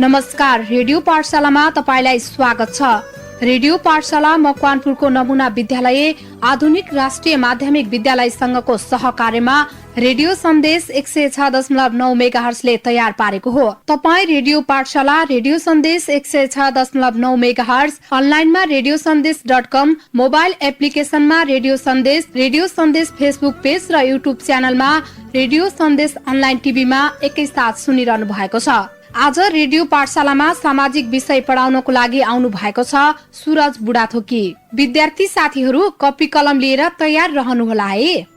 नमस्कार, रेडियो पाठशालामा तपाईलाई स्वागत छ। रेडियो पाठशाला मकवानपुरको नमुना विद्यालय आधुनिक राष्ट्रिय माध्यमिक विद्यालय संघको सहकार्यमा रेडियो सन्देश 106.9 मेगाहर्जले तयार पारेको हो। तपाई रेडियो पाठशाला, रेडियो सन्देश 106.9 मेगाहर्ज, अनलाइनमा रेडियोसन्देश.com, मोबाइल एप्लिकेशनमा रेडियो सन्देश फेसबुक पेज र युट्युब च्यानलमा रेडियो सन्देश अनलाइन टिभीमा एकैसाथ सुनिरहनु भएको छ। आज रेडियो पाठशालामा सामाजिक विषय पढाउनको लागि आउनु भएको छ सुरज बुडाथोकी। विद्यार्थी साथीहरू कपी कलम लिएर तयार रहनुहोला है।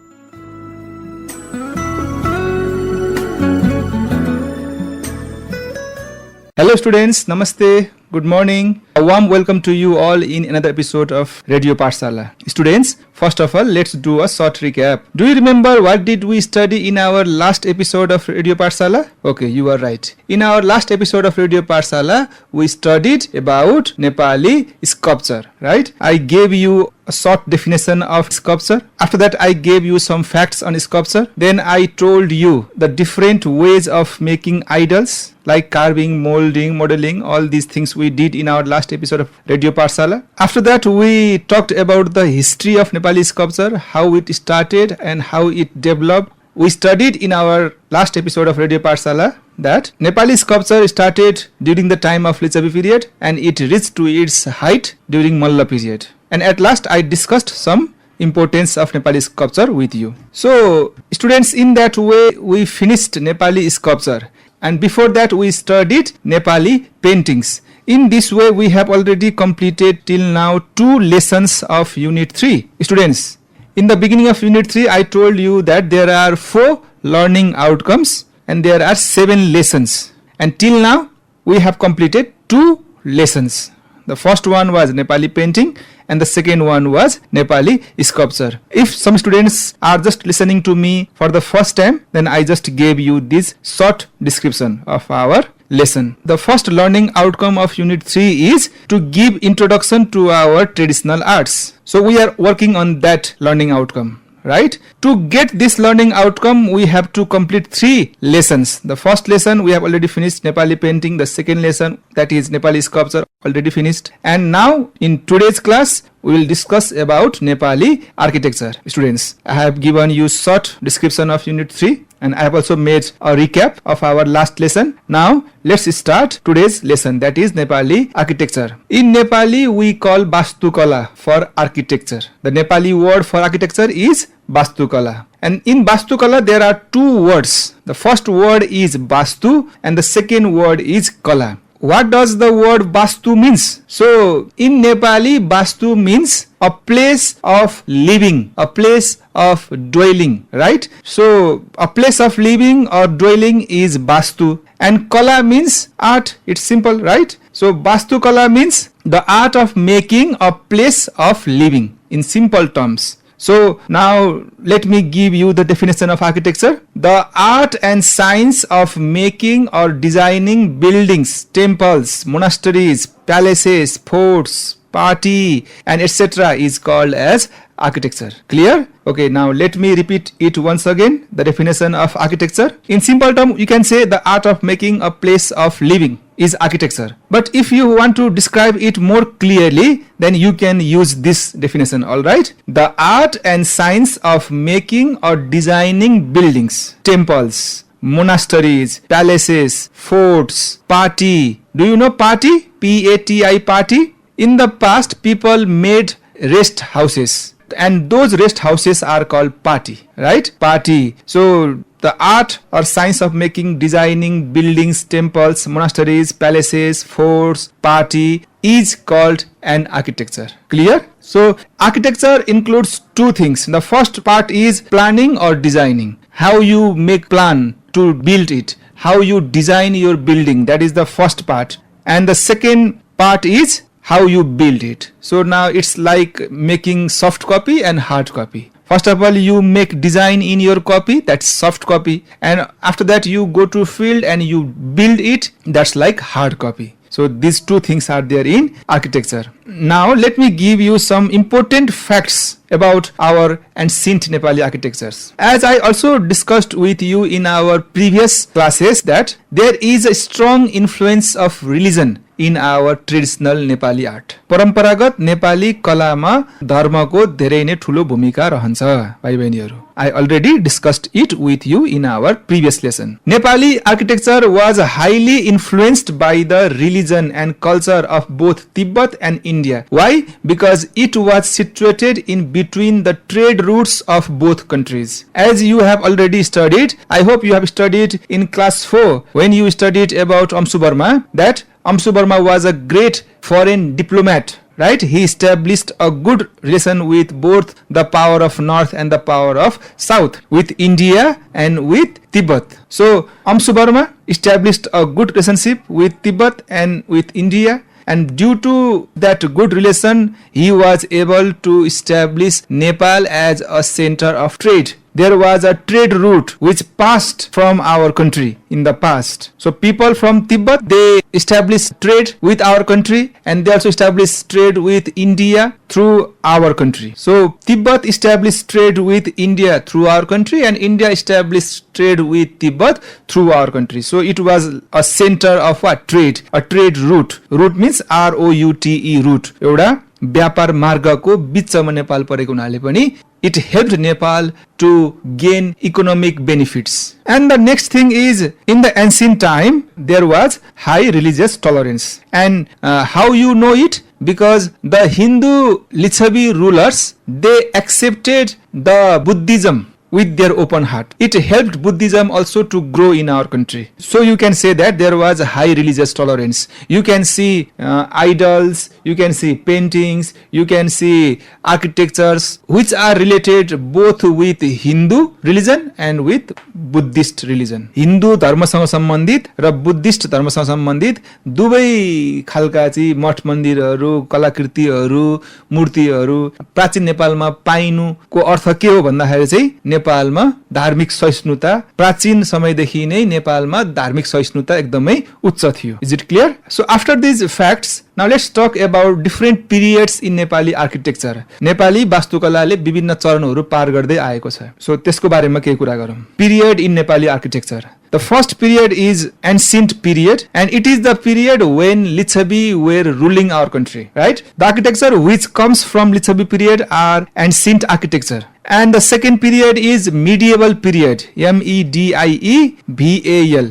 Hello students, Namaste, good morning. A warm welcome to you all in another episode of Radio Pathshala. Students, first of all, let's do a short recap. Do you remember what did we study in our last episode of Radio Pathshala? Okay, you are right. In our last episode of Radio Pathshala, we studied about Nepali sculpture, right? I gave you a short definition of sculpture. After that, I gave you some facts on sculpture. Then I told you the different ways of making idols, like carving, molding, modeling, all these things we did in our last episode of Radio Pathshala. After that, we talked about the history of Nepali sculpture, how it started and how it developed. We studied in our last episode of Radio Pathshala that Nepali sculpture started during the time of Lichavi period and it reached to its height during Malla period. And at last, I discussed some importance of Nepali sculpture with you. So, students, in that way, we finished Nepali sculpture. And before that, we studied Nepali paintings. In this way, we have already completed till now 2 lessons of Unit 3. Students, in the beginning of Unit 3, I told you that there are 4 learning outcomes and there are 7 lessons. And till now, we have completed 2 lessons. The first one was Nepali painting and the second one was Nepali sculpture. If some students are just listening to me for the first time, then I just gave you this short description of our lesson. The first learning outcome of Unit 3 is to give introduction to our traditional arts. So we are working on that learning outcome, right? To get this learning outcome, we have to complete 3 lessons. The first lesson, we have already finished Nepali painting. The second lesson, that is Nepali sculpture, already finished. And now, in today's class, we will discuss about Nepali architecture. Students, I have given you short description of Unit 3 and I have also made a recap of our last lesson. Now, let's start today's lesson, that is Nepali architecture. In Nepali, we call Vastukala for architecture. The Nepali word for architecture is Vastukala. And in Vastukala, there are 2 words. The first word is Vastu and the second word is Kala. What does the word Vastu means? So, in Nepali, Vastu means a place of living, a place of dwelling, right? So, a place of living or dwelling is Vastu. And Kala means art. It's simple, right? So, Vastu Kala means the art of making a place of living in simple terms. So now let me give you the definition of architecture. The art and science of making or designing buildings, temples, monasteries, palaces, forts, party and etc. is called as architecture. Clear? Okay, now let me repeat it once again. The definition of architecture. In simple terms, you can say the art of making a place of living is architecture. But if you want to describe it more clearly, then you can use this definition, alright? The art and science of making or designing buildings, temples, monasteries, palaces, forts, party. Do you know party? P-A-T-I, party? In the past, people made rest houses and those rest houses are called party, right? Party. So the art or science of making, designing buildings, temples, monasteries, palaces, forts, party is called an architecture. Clear? So architecture includes 2 things. The first part is planning or designing. How you make plan to build it. How you design your building. That is the first part. And the second part is how you build it. So now it's like making soft copy and hard copy. First of all, you make design in your copy, that's soft copy. And after that, you go to field and you build it, that's like hard copy. So these two things are there in architecture. Now let me give you some important facts about our ancient Nepali architectures. As I also discussed with you in our previous classes that there is a strong influence of religion in our traditional Nepali art. परम्परागत नेपाली कलामा धर्मको धेरै नै ठूलो भूमिका रहन्छ भाइ बहिनीहरु. I already discussed it with you in our previous lesson. Nepali architecture was highly influenced by the religion and culture of both Tibet and India. Why? Because it was situated in between the trade routes of both countries. As you have already studied, I hope you have studied in class 4 when you studied about Amsu Burma, that Amsu Burma was a great foreign diplomat. Right? He established a good relation with both the power of North and the power of South, with India and with Tibet. So Amsu Burma established a good relationship with Tibet and with India, and due to that good relation, he was able to establish Nepal as a center of trade. There was a trade route which passed from our country in the past. So people from Tibet, they established trade with our country, and they also established trade with India through our country. So Tibet established trade with India through our country, and India established trade with Tibet through our country. So it was a center of what? Trade, a trade route. Route means R-O-U-T-E, route. एउटा व्यापार मार्गको बिचमा नेपाल परेको हुनाले पनि it helped Nepal to gain economic benefits. And the next thing is, in the ancient time, there was high religious tolerance. And how you know it? Because the Hindu Lichavi rulers, they accepted the Buddhism with their open heart. It helped Buddhism also to grow in our country. So you can say that there was a high religious tolerance. You can see idols, you can see paintings, you can see architectures which are related both with Hindu religion and with Buddhist religion. Hindu धर्मसँग सम्बन्धित र Buddhist धर्मसँग सम्बन्धित दुवै खालका चाहिँ मठ मन्दिरहरू, कलाकृतिहरू, मूर्तिहरू प्राचीन नेपालमा पाइनुको अर्थ के हो भन्दाखेरि चाहिँ नेपालमा धार्मिक सहिष्णुता प्राचीन समयदेखि नै नेपालमा धार्मिक सहिष्णुता एकदमै उच्च थियो. Is it clear? So after these facts, now let's talk about different periods in Nepali architecture. Nepali वास्तुकलाले विभिन्न चरणहरू पार गर्दै आएको छ. So त्यसको बारेमा केही कुरा गरौँ. Period in Nepali architecture. The first period is ancient period, and it is the period when Lichavi were ruling our country, right? The architecture which comes from Lichavi period are ancient architecture. And the second period is medieval period, M-E-D-I-E-V-A-L,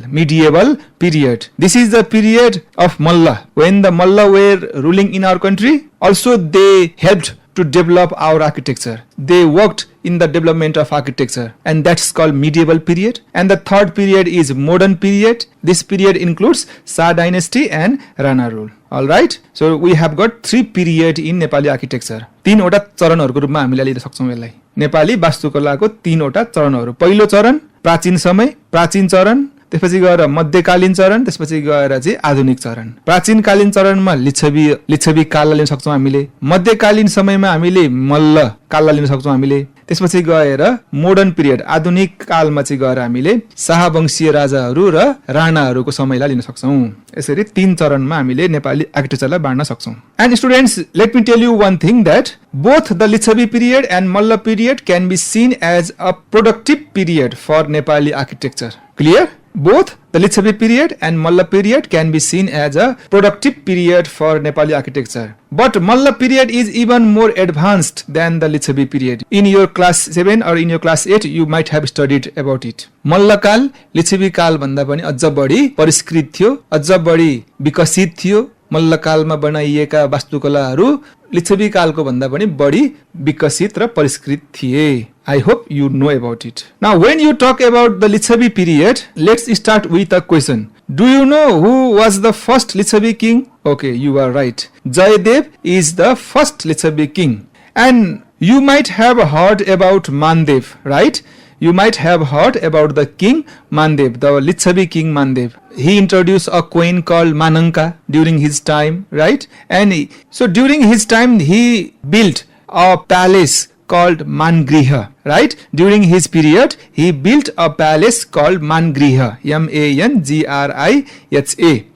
medieval period. This is the period of Malla. When the Malla were ruling in our country, also they helped to develop our architecture. They worked in the development of architecture, and that's called medieval period. And the third period is modern period. This period includes Shah dynasty and Rana rule. Alright, so we have got three period in Nepali architecture. तीनवटा चरणहरूको रूपमा हामीले लिन सक्छौं यसलाई. नेपाली वास्तुकलाको तीनवटा चरणहरू. पहिलो चरण प्राचीन समय, प्राचीन चरण, त्यसपछि गएर मध्यकालीन चरण, त्यसपछि गएर चाहिँ आधुनिक चरण. प्राचीनकालीन चरणमा लिच्छवी काललाई लिन सक्छौं हामीले. मध्यकालीन समयमा हामीले मल्ल काललाई लिन सक्छौं हामीले. त्यसपछि गएर मोडर्न पिरियड आधुनिक कालमा चाहिँ गएर हामीले शाहवंशीय राजाहरू र राणाहरूको समयलाई लिन सक्छौं. यसरी तीन चरणमा हामीले नेपाली आर्किटेक्चरलाई बाँड्न सक्छौं. And students, let me tell you one thing, that both the Lichavi period and Malla period can be seen as a productive period for Nepali architecture. Clear? Both the Lichavi period and Malla period can be seen as a productive period for Nepali architecture. But Malla period is even more advanced than the Lichavi period. In your class 7 or in your class 8, you might have studied about it. Malla काल लिच्छवी काल भन्दा पनि अझ बढी परिष्कृत थियो, अझ बढी विकसित थियो. मल्ल कालमा बनाइएका वास्तुकलाहरू लिच्छवी कालको भन्दा पनि बढी विकसित र परिष्कृत थिए. I hope you know about it. Now when you talk about the Lichavi period, let's start with a question. Do you know who was the first Lichavi king? Okay, you are right. Jayadev is the first Lichavi king. And you might have heard about Mandev, right? You might have heard about the king Mandev, the Lichavi king Mandev. He introduced a queen called Mananka during his time, right? And so during his time, he built a palace called Mangriha, right? During his period, he built a palace called Mangriha, Mangriha.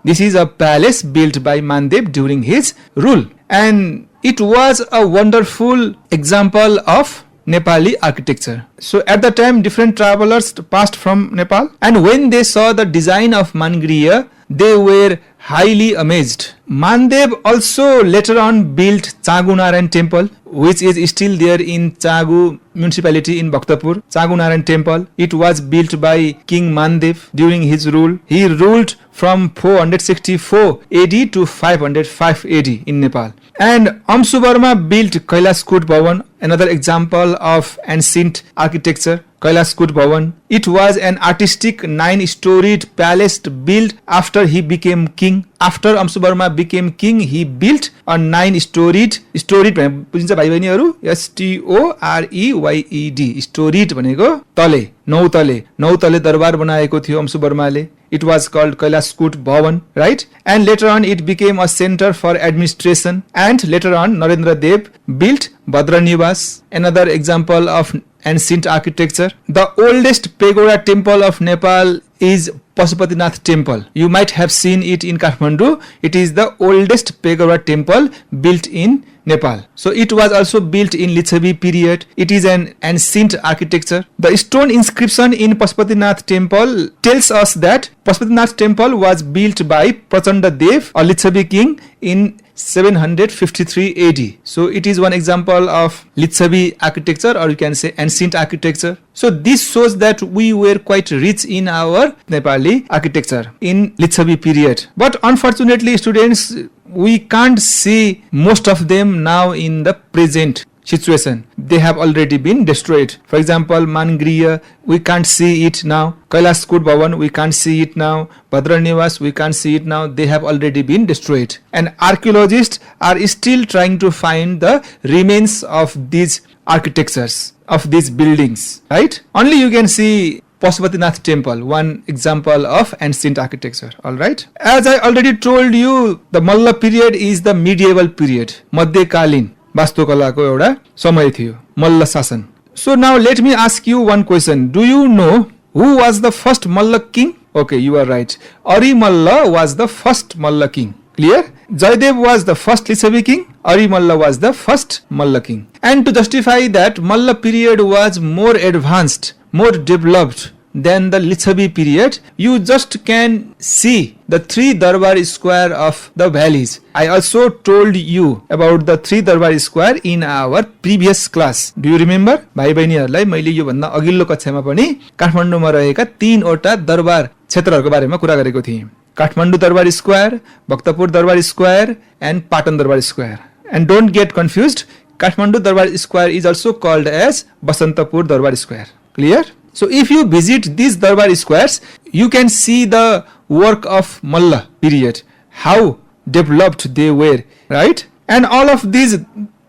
This is a palace built by Mandev during his rule. And it was a wonderful example of Nepali architecture. So at the time, different travelers passed from Nepal, and when they saw the design of Mangriha, they were highly amazed. Mandev also later on built Chagunaran temple, which is still there in Chagu municipality in Bhaktapur. Chagunaran temple, it was built by King Mandev during his rule. He ruled from 464 AD to 505 AD in Nepal. And Amsubarma built Kailash Kut Bhavan, another example of ancient architecture. Kailash Kut Bhavan. It was an artistic 9-storied palace built after he became king. After Amsubarma became king, he built a 9-storied, बुझिन्छ भाइ बहिनीहरु, STOREYED, storied भनेको तले, 9 तले दरबार बनाएको थियो अम्सुबर्माले. It was called Kailash Kut Bhavan, right? And later on it became a center for administration. And later on Narendra Dev built Bhadranivas, another example of ancient architecture. The oldest pagoda temple of Nepal is Pashupatinath temple. You might have seen it in Kathmandu. It is the oldest pagoda temple built in Nepal. So it was also built in Lichavi period. It is an ancient architecture. The stone inscription in Pashupatinath temple tells us that Pashupatinath temple was built by Prachanda Dev, a Lichavi king, in 753 AD. So it is one example of Lichavi architecture, or you can say ancient architecture. So this shows that we were quite rich in our Nepali architecture in Lichavi period. But unfortunately, students, we can't see most of them now in the present situation. They have already been destroyed. For example, Mangriha, we can't see it now. Kailash Kut Bhavan, we can't see it now. Bhadranivas, we can't see it now. They have already been destroyed. And archaeologists are still trying to find the remains of these architectures, of these buildings, right? Only you can see Pashupatinath temple, one example of ancient architecture, alright? As I already told you, the Malla period is the medieval period. Madhyakalin वास्तुकलाको एउटा समय थियो, मल्ल शासन. So now let me ask you one question. Do you know who was the first Malla king? Okay, you are right. Ari Malla was the first Malla king. Clear? Jaidev was the first Lichavi king. Ari Malla was the first Malla king. And to justify that, Malla period was more advanced, more developed than the Lichavi period, you just can see the 3 Darbar square of the valleys. I also told you about the 3 Darbar square in our previous class. Do you remember? भाइ बहिनीहरुलाई मैले यो भन्दा अघिल्लो कक्षामा पनि काठमाडौँमा रहेका 3 वटा दरबार क्षेत्रहरुको बारेमा कुरा गरेको थिएँ. काठमाडौँ दरबार स्क्वायर, भक्तपुर दरबार square and Patan Durbar square. And don't get confused, Kathmandu Darbar Square is also called as Basantapur Darbar Square. Clear? So if you visit these Darbar Squares, you can see the work of Malla period, how developed they were, right? And all of these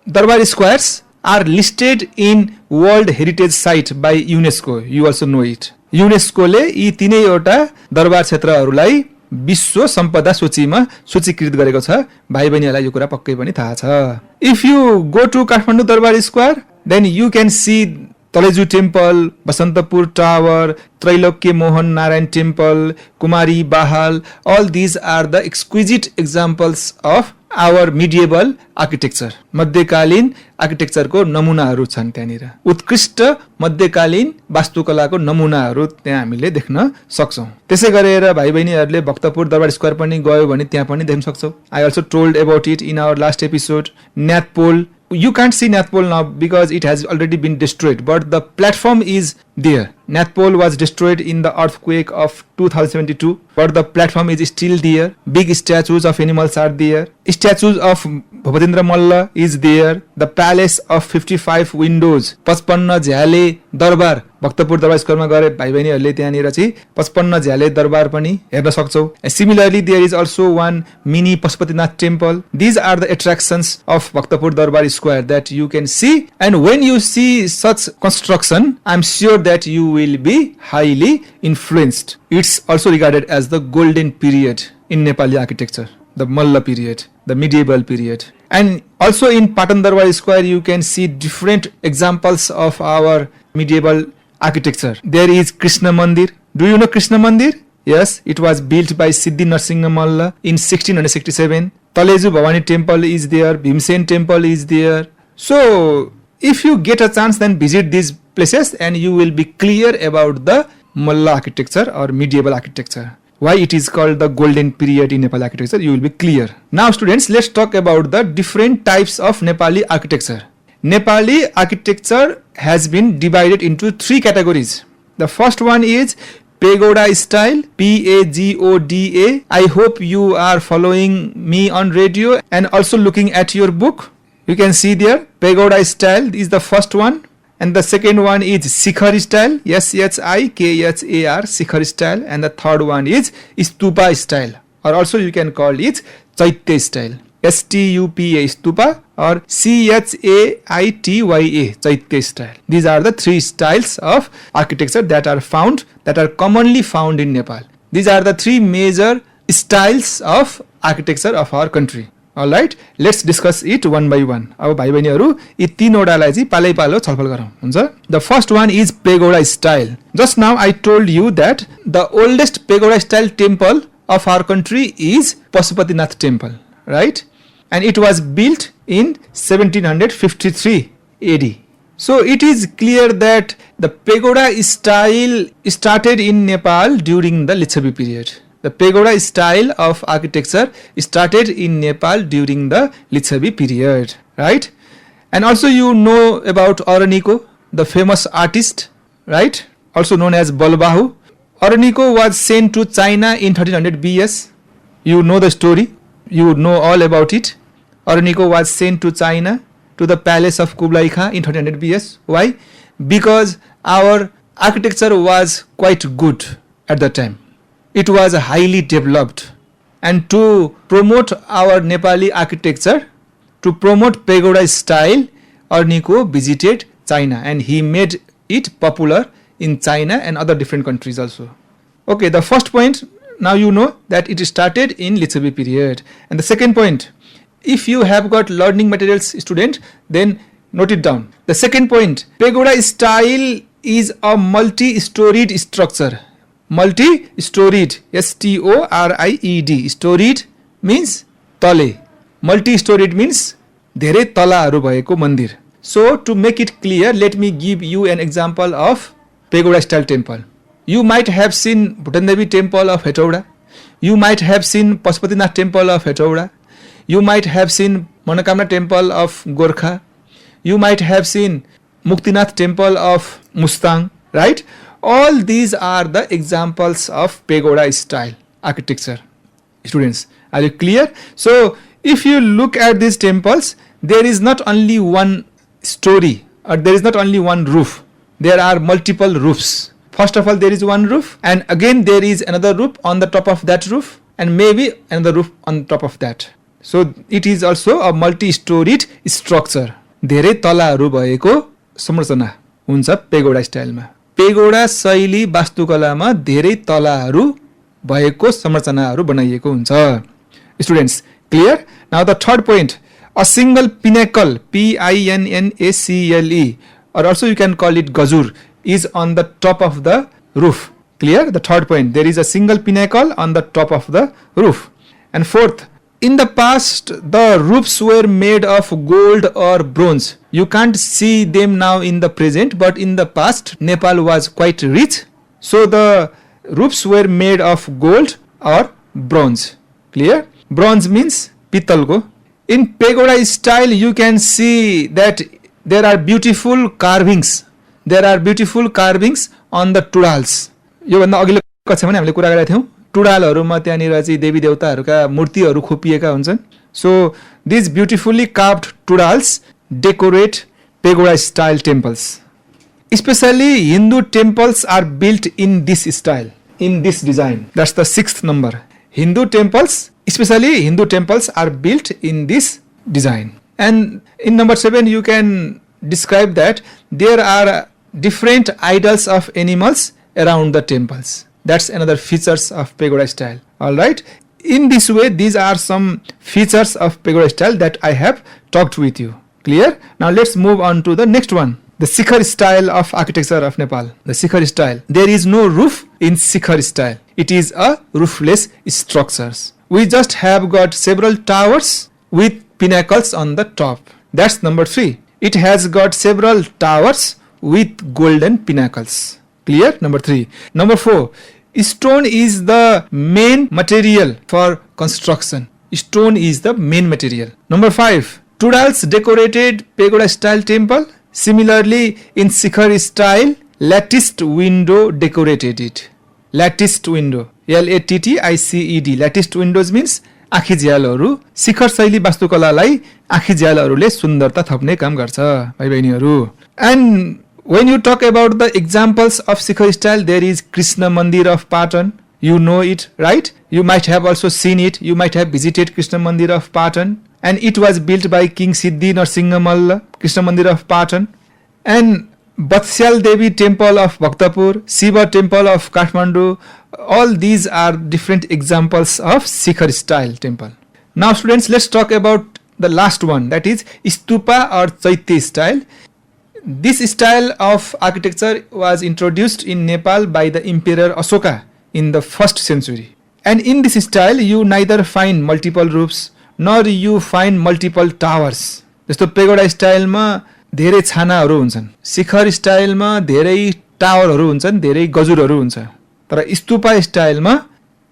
Darbar Squares are listed in World Heritage Site by UNESCO. You also know it. UNESCO ले यी तीनैवटा दरबार क्षेत्रहरूलाई विश्व सम्पदा सूचीमा सूचीकृत गरेको छ. भाइ बहिनीहरुलाई यो कुरा पक्कै पनि थाहा छ. If you go to Kathmandu Darbar Square, then you can see Taleju Temple, Basantapur Tower, Trailokya Mohan Narayan Temple, Kumari Bahal. All these are the exquisite examples of our medieval architecture. मध्यकालीन architecture को नमुनाहरू छन् त्यहाँनिर. उत्कृष्ट मध्यकालीन वास्तुकलाको नमुनाहरू त्यहाँ हामीले देख्न सक्छौं. त्यसै गरेर भाइ बहिनीहरुले भक्तपुर दरबार स्क्वायर पनि गयो भने त्यहाँ पनि देख्न सक्छौ. I also told about it in our last episode. Nathpol, you can't see Nathpol now because it has already been destroyed, but the platform is there. Nathpol was destroyed in the earthquake of 2072, but the platform is still there. Big statues of animals are there. Statues of Bhabadendra Malla is there. The palace of 55 windows, 55 झ्याले दरबार भक्तपुर दरबार स्क्वायरमा गरे भाइ बहिनीहरुले त्यहाँनिर चाहिँ 55 झ्याले दरबार पनि हेर्न सक्छौ. Similarly, there is also one mini Pashupatinath temple. These are the attractions of Bhaktapur Darbar Square that you can see, and when you see such construction, I'm sure that you will be highly influenced. It's also regarded as the golden period in Nepali architecture, the Malla period, the medieval period. And also in Patandarwa Square, you can see different examples of our medieval architecture. There is Krishna Mandir. Do you know Krishna Mandir? Yes, it was built by Siddhi Narsingha Malla in 1667. Taleju Bhavani temple is there, Bhimsen temple is there. So, if you get a chance, then visit these places and you will be clear about the Malla architecture or medieval architecture. Why it is called the golden period in Nepali architecture, you will be clear. Now students, let's talk about the different types of Nepali architecture. Nepali architecture has been divided into 3 categories. The first one is Pagoda style, Pagoda. I hope you are following me on radio and also looking at your book. You can see there, Pagoda style is the first one. And the second one is Shikhar style, Shikhar, Shikhar style. And the third one is Stupa style, or also you can call it Chaitya style, Stupa, Stupa, or Chaitya, Chaitya style. These are the 3 styles of architecture that are commonly found in Nepal. These are the 3 major styles of architecture of our country. Alright, let's discuss it one by one. अब भाइ बहिनीहरु यी 3 वटालाई चाहिँ पालै पालो छलफल गरौँ, हुन्छ? The first one is pagoda style. Just now I told you that the oldest pagoda style temple of our country is Pashupatinath temple, right? And it was built in 1753 AD. So it is clear that the pagoda style started in Nepal during the Lichavi period. The pagoda style of architecture started in Nepal during the Lichavi period, right? And also you know about Araniko, the famous artist, right? Also known as Balbahu. Araniko was sent to China in 1300 BS. You know the story. You know all about it. Araniko was sent to China, to the palace of Kublai Khan in 1300 BS. Why? Because our architecture was quite good at the time. It was highly developed, and to promote our Nepali architecture, to promote pagoda style, Araniko visited China and he made it popular in China and other different countries also. Okay, the first point, now you know that it started in Lichavi period. And the second point, if you have got learning materials, student, then note it down. The second point, pagoda style is a multi-storied structure. Multi-storied, STORIED. Storied means tale. Multi-storied means धेरै तलाहरू भएको मन्दिर. So to make it clear, let me give you an example of pagoda style temple. You might have seen Bhutandevi temple of Hetauda. You might have seen Pashupatinath temple of Hetauda. You might have seen Manokamna temple of Gorkha. You might have seen Muktinath temple of Mustang, right? All these are the examples of pagoda style architecture. Students, are you clear? So if you look at these temples, there is not only one story or there is not only one roof. There are multiple roofs. First of all, there is one roof, and again there is another roof on the top of that roof, and maybe another roof on top of that. So it is also a multi-storied structure. धेरै तलाहरू भएको संरचना हुन्छ pagoda स्टाइलमा. Pagoda शैली वास्तुकलामा धेरै तलाहरू भएको संरचनाहरू बनाइएको हुन्छ. Students, clear? Now the third point, a single pinnacle, PINNACLE, or also you can call it gazur, is on the top of the roof. Clear? The third point, there is a single pinnacle on the top of the roof. And fourth, in the past, the roofs were made of gold or bronze. You can't see them now in the present, but in the past, Nepal was quite rich. So the roofs were made of gold or bronze. Clear? Bronze means pitalko. In pagoda style, you can see that there are beautiful carvings. There are beautiful carvings on the tudals. यो भन्दा अघिल्लो कक्षामा हामीले कुरा गरेका थियौं. टुडालहरुमा त्यहाँनिर चाहिँ देवी देवताहरुका मूर्तिहरु खोपिएका हुन्छन्. So these beautifully carved tudals decorate pagoda style temples. Especially Hindu temples are built in this style, in this design. That's the sixth number. Hindu temples, especially Hindu temples, are built in this design. And in number 7, you can describe that there are different idols of animals around the temples. That's another features of pagoda style. Alright. In this way, these are some features of pagoda style that I have talked with you. Clear? Now let's move on to the next one. The Shikhar style of architecture of Nepal. The Shikhar style. There is no roof in Shikhar style. It is a roofless structures. We just have got several towers with pinnacles on the top. That's number 3. It has got several towers with golden pinnacles. Clear? Number 3. Number 4. Stone is the main material for construction. Stone is the main material. Number 5. Tudals decorated pagoda style temple. Similarly, in Shikhar style, latticed window decorated it. Latticed window. LATTICED. Latticed windows means आँखी झ्यालहरू. शिखर शैली वास्तुकलालाई आँखी झ्यालहरूले सुन्दरता थप्ने काम गर्छ भाइ बहिनीहरू. And when you talk about the examples of Shikhar style, there is Krishna Mandir of Patan. You know it, right? You might have also seen it. You might have visited Krishna Mandir of Patan. And it was built by King Siddhi Narsingha Malla, Krishna Mandir of Patan. And Batsyal Devi Temple of Bhaktapur, Shiva Temple of Kathmandu, all these are different examples of Shikhar style temple. Now students, let's talk about the last one, that is Stupa or Chaitya style. This style of architecture was introduced in Nepal by the Emperor Ashoka in the 1st century. And in this style, you neither find multiple roofs nor you find multiple towers. जस्तो pagoda स्टाइलमा धेरै छानाहरू हुन्छन्, शिखर स्टाइलमा धेरै टावरहरू हुन्छन्, धेरै गजुरहरू हुन्छ. तर स्तूपा स्टाइलमा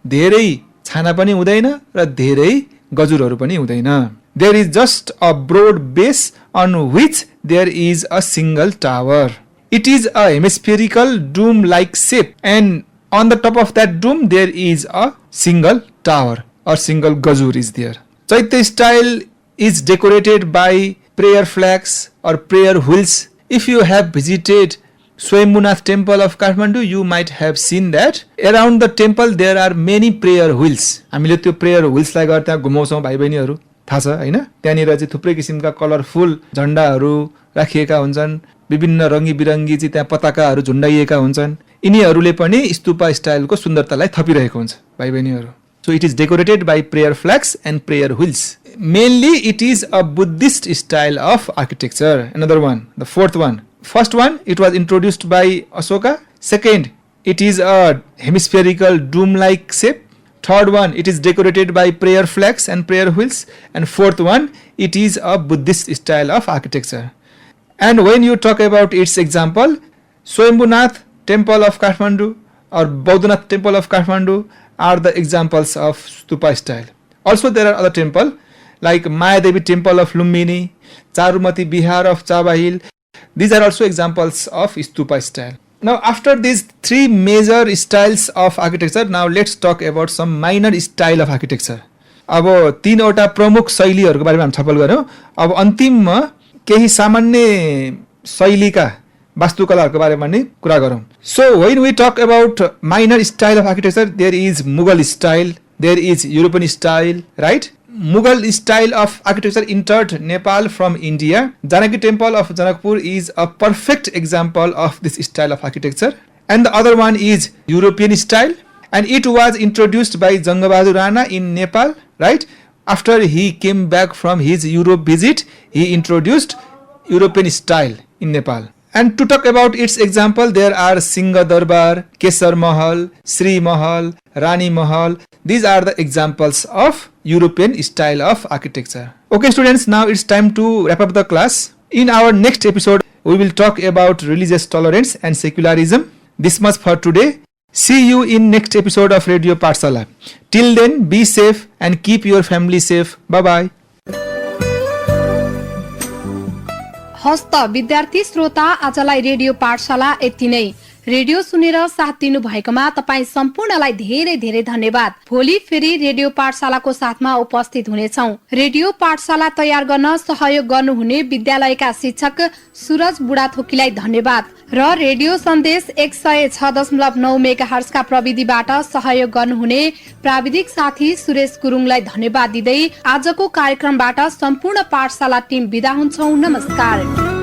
धेरै छाना पनि हुँदैन र धेरै गजुरहरू पनि हुँदैन. There is just a broad base on which there is a single tower. It is a hemispherical dome-like shape, and on the top of that dome there is a single tower or single gazur is there. Chaitya style is decorated by prayer flags or prayer wheels. If you have visited Swayambhunath temple of Kathmandu, you might have seen that around the temple there are many prayer wheels. हामीले त्यो prayer wheels लाई गएर त्यहाँ घुमाउँछौं भाइ बहिनीहरू, थाहा छ हैन? त्यहाँनिर चाहिँ थुप्रै किसिमका कलरफुल झण्डाहरू राखिएका हुन्छन्, विभिन्न रंगी बिरंगी चाहिँ त्यहाँ पताकाहरू झुण्डाइएका हुन्छन्. यिनीहरूले पनि स्तूपा स्टाइलको सुन्दरतालाई थपिरहेको हुन्छ भाइ बहिनीहरू. So it is decorated by prayer flags and prayer wheels. Mainly it is a Buddhist style of architecture. Another one, the 4th one. First one, it was introduced by Ashoka. Second, it is a hemispherical dome-like shape. Third one, it is decorated by prayer flags and prayer wheels. And 4th one, it is a Buddhist style of architecture. And when you talk about its example, Swayambhunath temple of Kathmandu or Bauddhanath temple of Kathmandu are the examples of stupa style. Also there are other temples like Mayadevi temple of Lumbini, Charumati Bihar of Chabahil. These are also examples of stupa style. Now after these 3 major styles of architecture, now let's talk about some minor style of architecture. अब 3 वटा प्रमुख शैलीहरुको बारेमा हामी छलफल गर्यौं. अब अन्तिममा केही सामान्य शैलीका वास्तुकलाहरुको बारेमा नि कुरा गरौं. So when we talk about minor style of architecture, there is Mughal style, there is European style, right? Mughal style of architecture entered Nepal from India. Janaki temple of Janakpur is a perfect example of this style of architecture. And the other one is European style, and it was introduced by Jangabahadur Rana in Nepal, right? After he came back from his Europe visit, he introduced European style in Nepal. And to talk about its example, there are Singha Darbar, Kesar Mahal, Sri Mahal, Rani Mahal. These are the examples of European style of architecture. Okay students, now it's time to wrap up the class. In our next episode, we will talk about religious tolerance and secularism. This much for today. See you in next episode of Radio Pathshala. Till then, be safe and keep your family safe. Bye-bye. हस्त विद्यार्थी श्रोता, आजलाई radio पाठशाला यति नै. Radio सुनेर साथ दिनु भएकोमा तपाई सम्पूर्णलाई धेरै धेरै धन्यवाद. भोलि फेरि रेडियो पाठशालाको साथमा उपस्थित हुनेछौं. रेडियो पाठशाला तयार गर्न सहयोग गर्नुहुने विद्यालयका शिक्षक सुरज बुढाथोकीलाई धन्यवाद र रेडियो सन्देश 106.9 मेगाहर्ज का प्रविधिबाट सहयोग गर्नुहुने प्राविधिक साथी सुरेश गुरुङलाई धन्यवाद दिँदै आजको कार्यक्रमबाट सम्पूर्ण पाठशाला टिम बिदा हुन्छौं. नमस्कार.